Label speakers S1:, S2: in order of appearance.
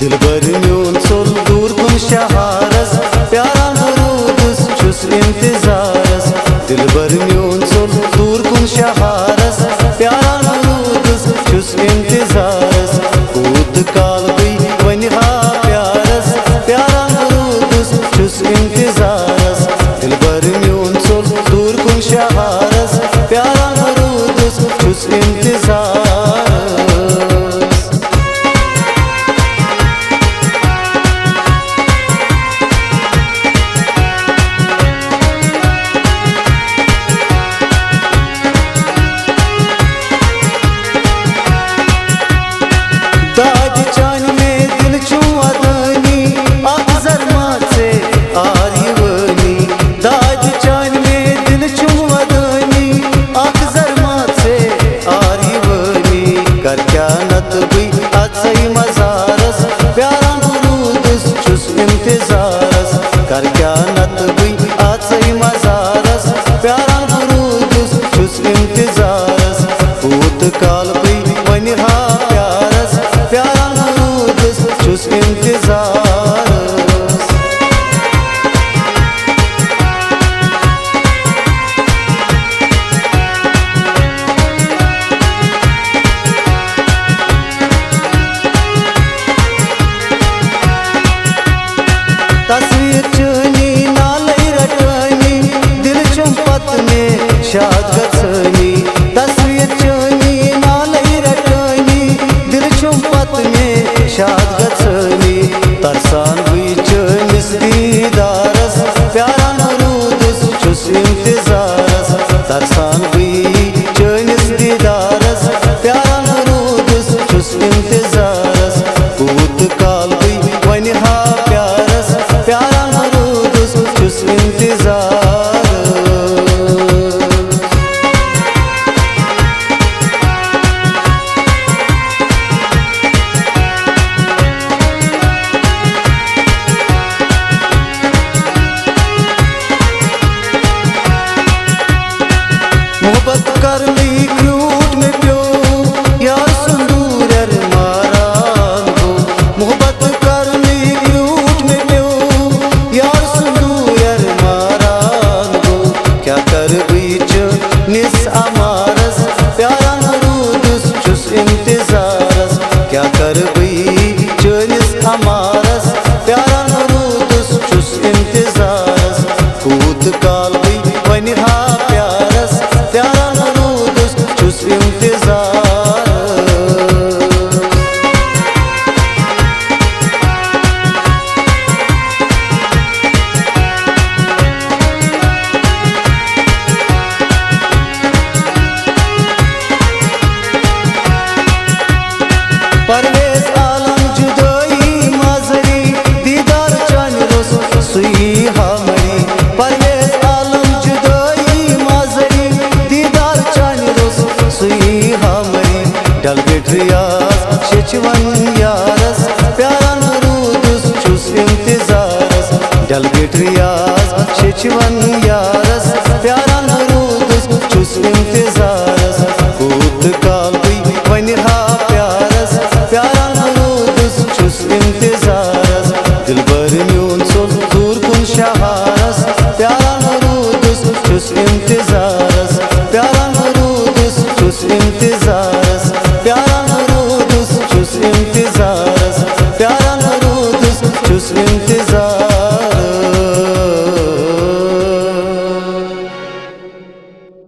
S1: दिलबर म्यून soul दूर कुन शहारस प्यारा मुरूदस छुस इंतजारस दिलबर म्यून सोल दूर कुन शहारस प्यारा मुरूदस छुस इंतजारस कूद काल गई वन हा प्यारस प्यारा मुरूदस छुस इंतजारस दिलबर म्यून सोल दूर कुन शहारस प्यारा मुरूदस छुस इंतजारस दाद चान में दिल चुआदानी अक्सर माँ से आरिवनी दाद चान में दिल चुआदानी अक्सर माँ से आरिवनी कर क्या नत भी अचई मजारस प्यारा मुरूदस छुस इंतजारस कर क्या नत भी अचई मजारस प्यारा मुरूदस छुस इंतजारस भूत काल भी वन हा प्यारस प्यारा मुरूदस छुस इंतजारस तस्वीर चनी नालई रटनी दिल चुंपत में शाद गसनी तस्वीर चनी नालई रटनी दिल चुंपत में शाद गसनी तरसान हुई चनिस दीदारस प्यारा मुरूदस छुस इंतजारस तरसान हुई चनिस दीदारस प्यारा मुरूदस छुस इंतजारस कूद काल गई वन हा प्यारस प्यारा मुरूदस छुस इंतजारस मोहब्बत कर ली क्यूट में प्यो यार संदूर मारान को मोहब्बत कर ली क्यूट में प्यो यार संदूर मारान को क्या कर बीच निस अमारस प्यारा मुरूदस छुस इंतजारस क्या कर बीच निस अमारस प्यारा मुरूदस छुस इंतजारस कूद काल भी वन हा प्यारस प्यारा मुरूदस छुस इंतजारस परवेज आलम जुदाई माजरी दीदार चान रोस सुई हमरी परवेज आलम जुदाई माजरी दीदार चान रोस सुई हमरी डलगेट रियाज शेचवन यारस प्यारा मुरूदस छुस इंतजारस डलगेट रियाज शेचवन यारस प्यारा मुरूदस छुस इंतजारस कूद काल भी वन हा प्यारस प्यारा मुरूदस छुस इंतजारस दिलबर म्यून सोल दूर कुन शहारस प्यारा मुरूदस छुस इंतजारस प्यारा मुरूदस छुस इंतजारस प्यारा मुरूदस छुस इंतजारस प्यारा मुरूदस छुस इंतजारस